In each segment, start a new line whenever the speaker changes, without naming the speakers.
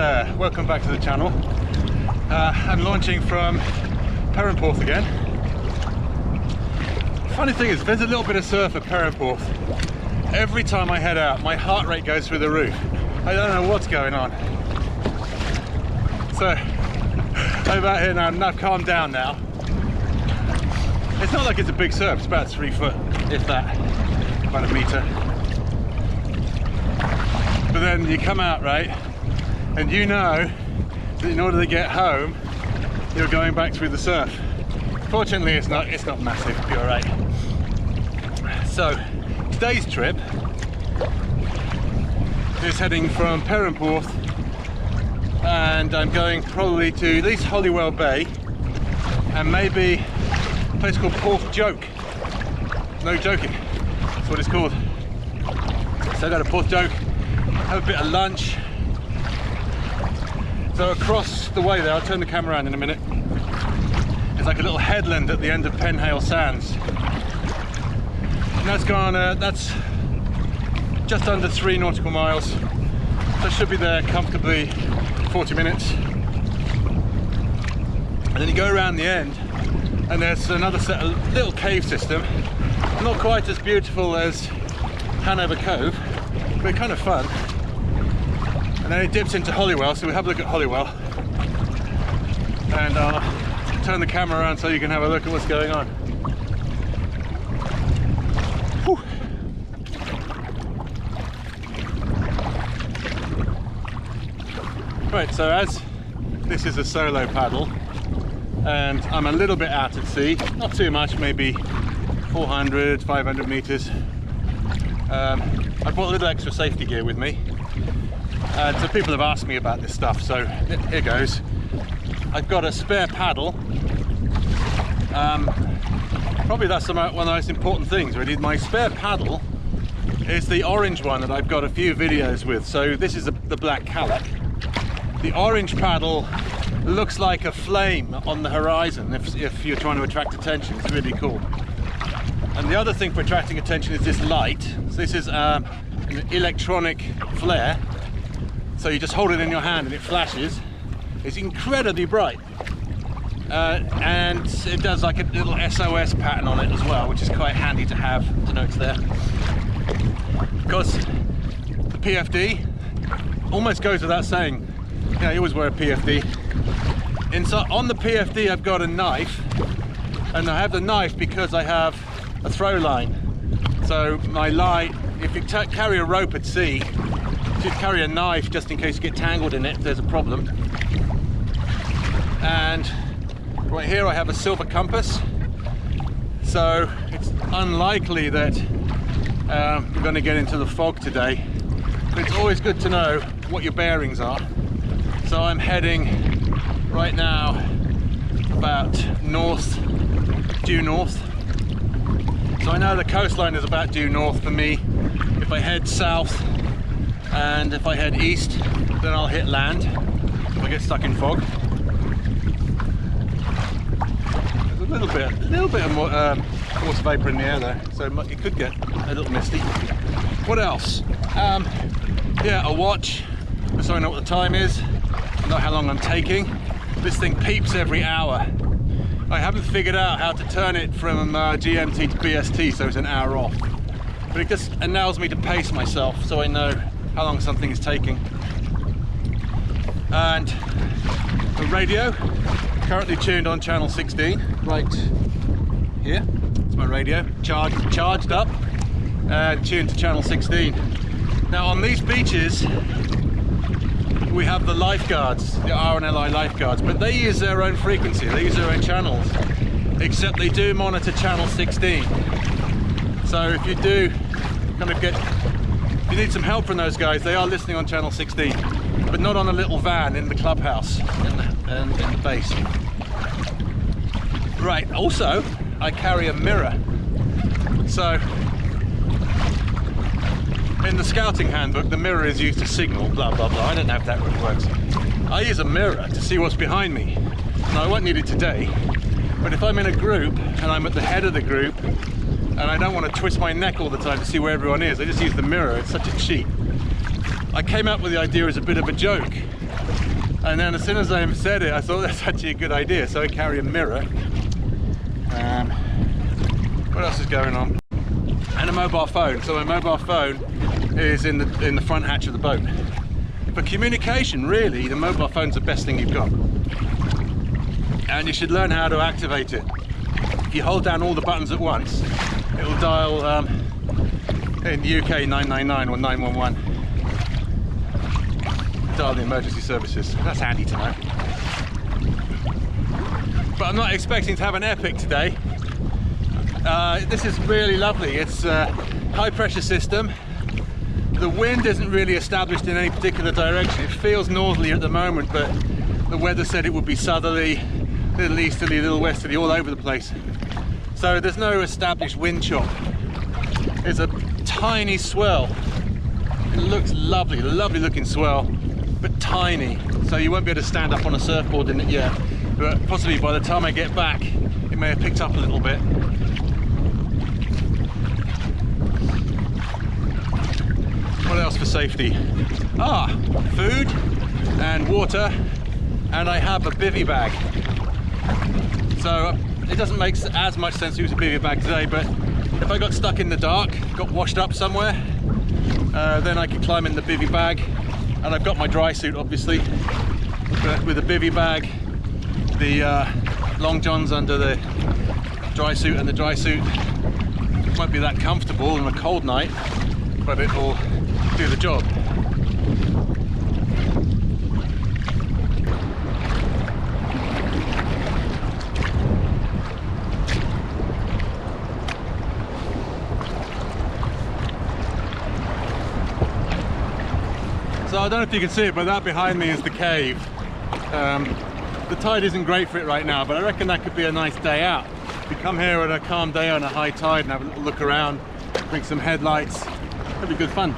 there, welcome back to the channel. I'm launching from Perranporth again. Funny thing is, there's a little bit of surf at Perranporth. Every time I head out, my heart rate goes through the roof. I don't know what's going on. So, I'm out here now, and I've calmed down now. It's not like it's a big surf, it's about 3 foot, if that, about a metre. But then you come out, right, and you know that in order to get home, you're going back through the surf. Fortunately, it's not massive, you're right. So, today's trip is heading from Perranporth, and I'm going probably to at least Holywell Bay, and maybe a place called Porth Joke. No joking, that's what it's called. So I go to Porth Joke, have a bit of lunch. So across the way there, I'll turn the camera around in a minute, there's like a little headland at the end of Penhale Sands. And that's just under 3 nautical miles. So I should be there comfortably 40 minutes. And then you go around the end, and there's another little cave system. Not quite as beautiful as Hanover Cove, but kind of fun. And then it dips into Holywell, so we'll have a look at Holywell. And I'll turn the camera around so you can have a look at what's going on. Whew. Right, so as this is a solo paddle, and I'm a little bit out at sea, not too much, maybe 400, 500 meters. I brought a little extra safety gear with me. So people have asked me about this stuff, so here goes. I've got a spare paddle. Probably that's one of the most important things, really. My spare paddle is the orange one that I've got a few videos with. So this is the black Kayak. The orange paddle looks like a flame on the horizon if you're trying to attract attention. It's really cool. And the other thing for attracting attention is this light. So this is an electronic flare. So you just hold it in your hand and it flashes. It's incredibly bright. And it does like a little SOS pattern on it as well, which is quite handy to have, to know it's there. Because the PFD almost goes without saying. You know, you always wear a PFD. And so on the PFD I've got a knife, and I have the knife because I have a throw line. So my line, if you carry a rope at sea, you should carry a knife just in case you get tangled in it if there's a problem. And right here I have a silver compass, so it's unlikely that we're going to get into the fog today, but it's always good to know what your bearings are. So I'm heading right now about due north. So I know the coastline is about due north for me. If I head south and if I head east, then I'll hit land if I get stuck in fog. There's a little bit of water vapor in the air there, so it could get a little misty. What else? Yeah, a watch, so I know what the time is, know how long I'm taking. This thing peeps every hour. I haven't figured out how to turn it from GMT to BST, so it's an hour off. But it just allows me to pace myself so I know how long something is taking. And the radio, currently tuned on channel 16, right here. It's my radio, charged up, and tuned to channel 16. Now on these beaches, we have the lifeguards, the RNLI lifeguards, but they use their own frequency, they use their own channels, except they do monitor channel 16. So if you do if you need some help from those guys, they are listening on channel 16, but not on a little van in the clubhouse, in the base. Right, also, I carry a mirror. So, in the scouting handbook, the mirror is used to signal, blah, blah, blah. I don't know if that really works. I use a mirror to see what's behind me. Now, I won't need it today, but if I'm in a group and I'm at the head of the group and I don't want to twist my neck all the time to see where everyone is, I just use the mirror. It's such a cheat. I came up with the idea as a bit of a joke, And then as soon as I said it, I thought that's actually a good idea. So I carry a mirror. What else is going on? And a mobile phone. So my mobile phone is in the front hatch of the boat. For communication, really, the mobile phone's the best thing you've got. And you should learn how to activate it. If you hold down all the buttons at once, it'll dial, in the UK, 999 or 911. Dial the emergency services. That's handy to know. But I'm not expecting to have an epic today. This is really lovely. It's a high pressure system. The wind isn't really established in any particular direction. It feels northerly at the moment, but the weather said it would be southerly, little easterly, little westerly, all over the place. So there's no established wind chop. It's a tiny swell. It looks lovely, lovely looking swell, but tiny. So you won't be able to stand up on a surfboard in it yet. But possibly by the time I get back, it may have picked up a little bit. What else for safety? Food and water, and I have a bivvy bag. So it doesn't make as much sense to use a bivvy bag today, but if I got stuck in the dark, got washed up somewhere, then I could climb in the bivvy bag. And I've got my dry suit, obviously, but with the bivvy bag, the long johns under the dry suit, and the dry suit won't be that comfortable on a cold night, but it will do the job. So I don't know if you can see it, but that behind me is the cave. The tide isn't great for it right now, but I reckon that could be a nice day out. If you come here at a calm day on a high tide and have a little look around, bring some headlights, it'll be good fun.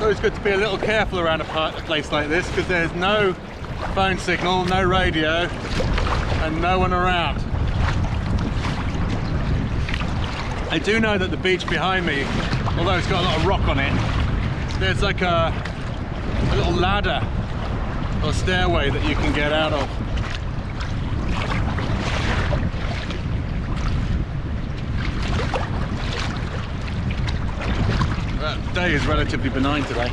So it's good to be a little careful around a place like this, because there's no phone signal, no radio, and no one around. I do know that the beach behind me, although it's got a lot of rock on it, there's like a little ladder or stairway that you can get out of. That day is relatively benign today.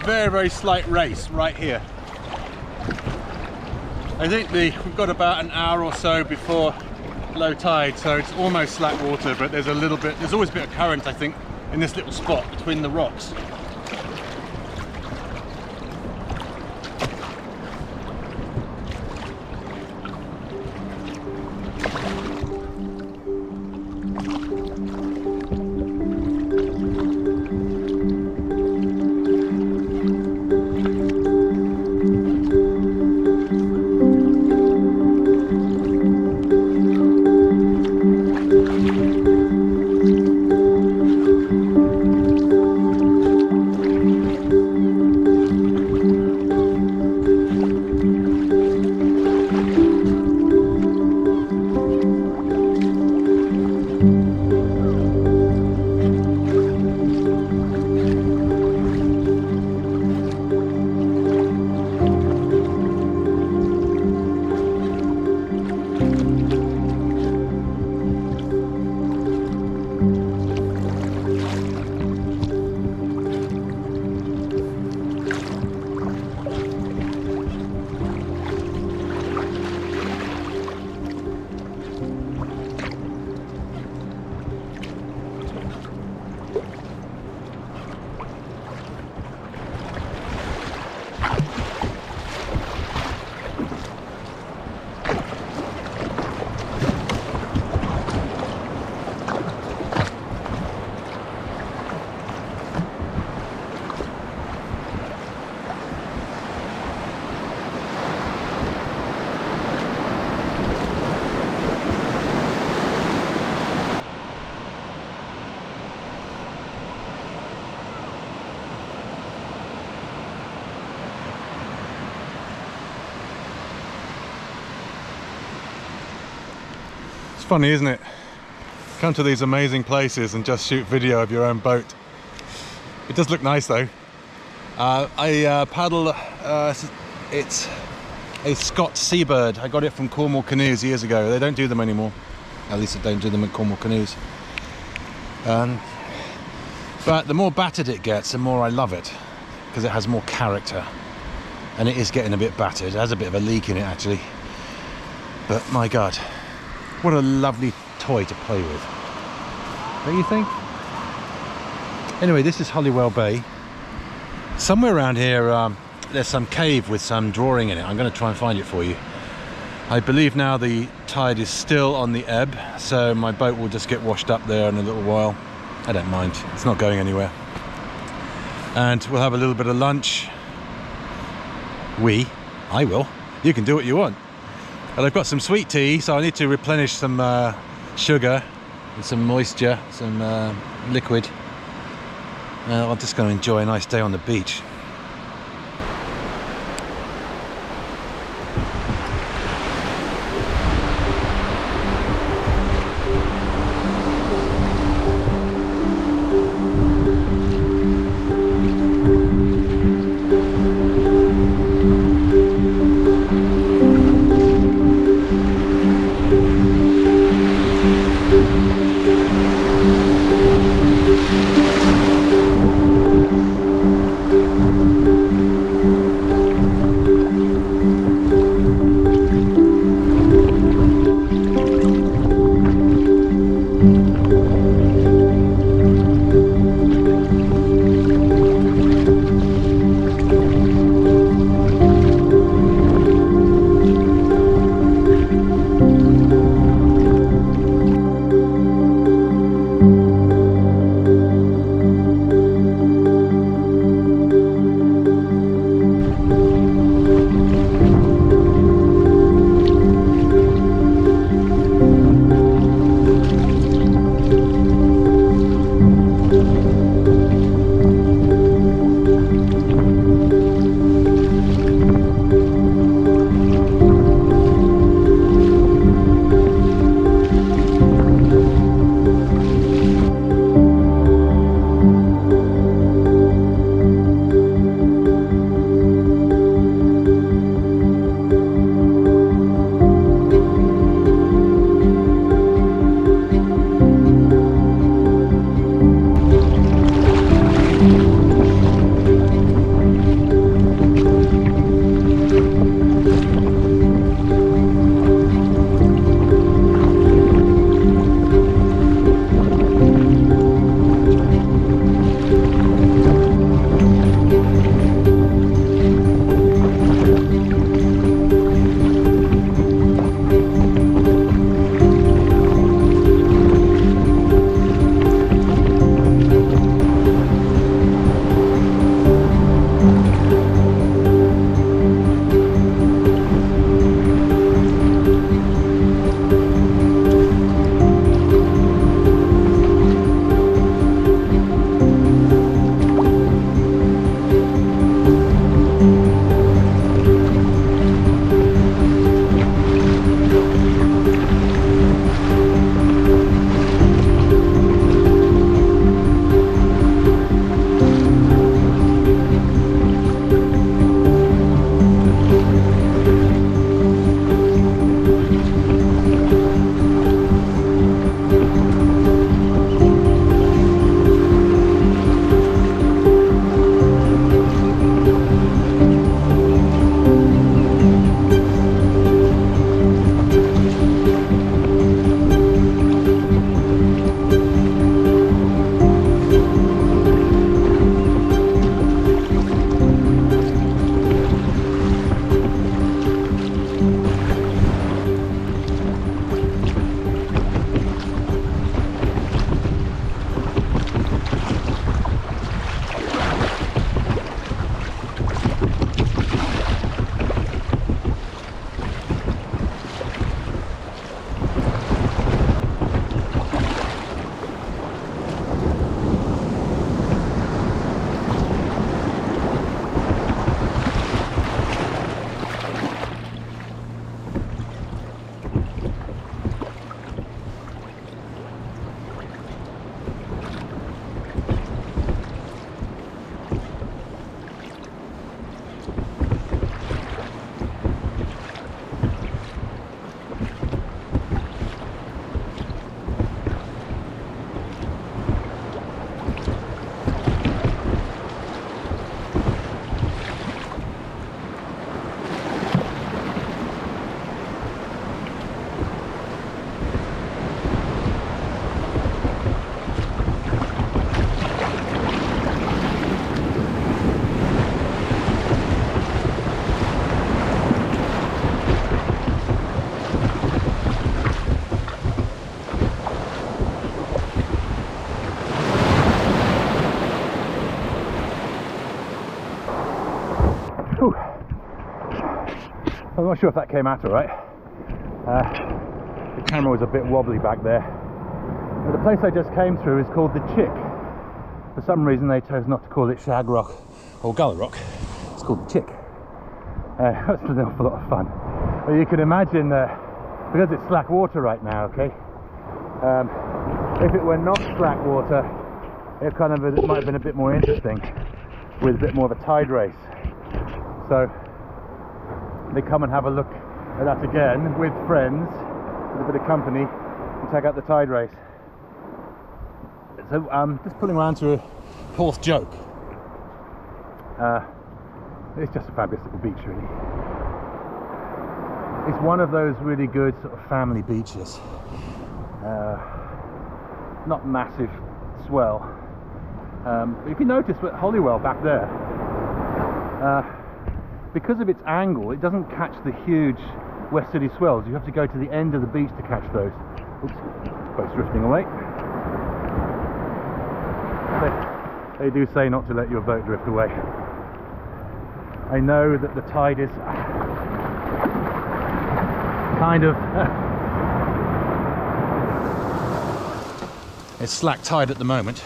very, very slight race right here. I think we've got about an hour or so before low tide, so it's almost slack water, but there's always a bit of current, I think, in this little spot between the rocks. Funny, isn't it? Come to these amazing places and just shoot video of your own boat. It does look nice though. I paddle, it's a Scott Seabird. I got it from Cornwall Canoes years ago. They don't do them anymore. At least they don't do them at Cornwall Canoes. But the more battered it gets, the more I love it, because it has more character. And it is getting a bit battered. It has a bit of a leak in it actually. But my God, what a lovely toy to play with. Don't you think? Anyway, this is Holywell Bay. Somewhere around here, there's some cave with some drawing in it. I'm going to try and find it for you. I believe now the tide is still on the ebb, so my boat will just get washed up there in a little while. I don't mind. It's not going anywhere. And we'll have a little bit of lunch. I will. You can do what you want. And I've got some sweet tea, so I need to replenish some sugar and some moisture, some liquid. I'm just going to enjoy a nice day on the beach. I'm not sure if that came out all right. The camera was a bit wobbly back there. But the place I just came through is called the Chick. For some reason they chose not to call it Shag Rock or Gull Rock. It's called the Chick. That's an awful lot of fun. But you can imagine, because it's slack water right now, okay? If it were not slack water, it might have been a bit more interesting, with a bit more of a tide race. So they come and have a look at that again with friends, with a bit of company, and check out the tide race. So just pulling around to a Porth joke. It's just a fabulous little beach, really. It's one of those really good sort of family beaches. Not massive swell. But if you notice with Holywell back there, because of its angle, it doesn't catch the huge westerly swells. You have to go to the end of the beach to catch those. Oops, boat's drifting away. They do say not to let your boat drift away. I know that the tide is kind of it's slack tide at the moment.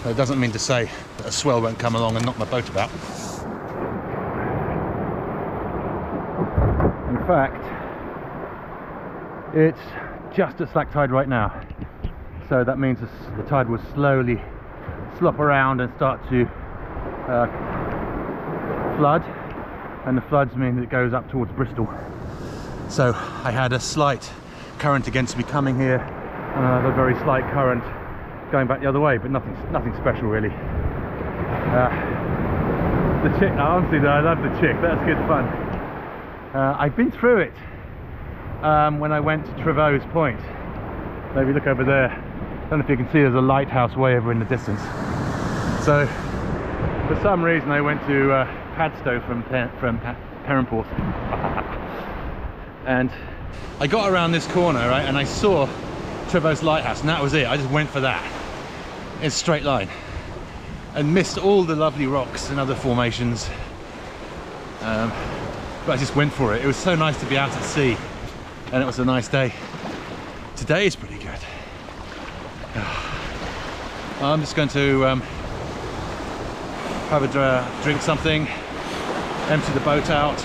But it doesn't mean to say that a swell won't come along and knock my boat about. In fact, it's just at slack tide right now. So that means the tide will slowly slop around and start to flood. And the floods mean that it goes up towards Bristol. So I had a slight current against me coming here, and another very slight current going back the other way, but nothing special really. The Chick, honestly though, I love the Chick, that's good fun. I've been through it when I went to Trevose Point. Maybe look over there. I don't know if you can see there's a lighthouse way over in the distance. So for some reason I went to Padstow from Perranporth. And I got around this corner, right, and I saw Trevose Lighthouse, and that was it. I just went for that in a straight line and missed all the lovely rocks and other formations, but I just went for it. It was so nice to be out at sea, and it was a nice day. Today is pretty good. I'm just going to have a drink something, empty the boat out,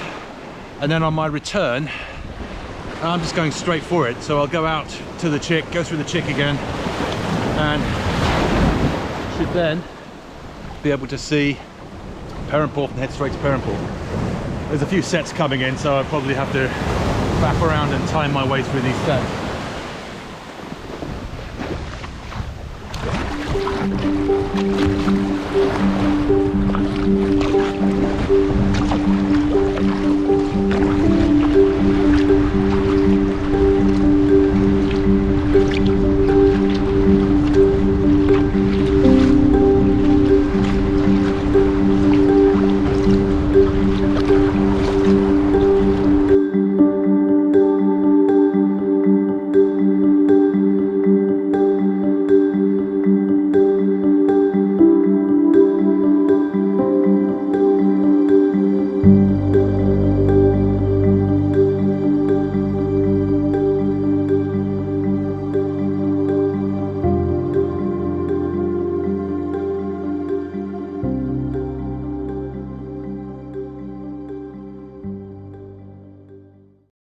and then on my return I'm just going straight for it. So I'll go out to the Chick, go through the Chick again, and should then be able to see Perranporth and head straight to Perranporth. There's a few sets coming in, so I'll probably have to wrap around and time my way through these sets.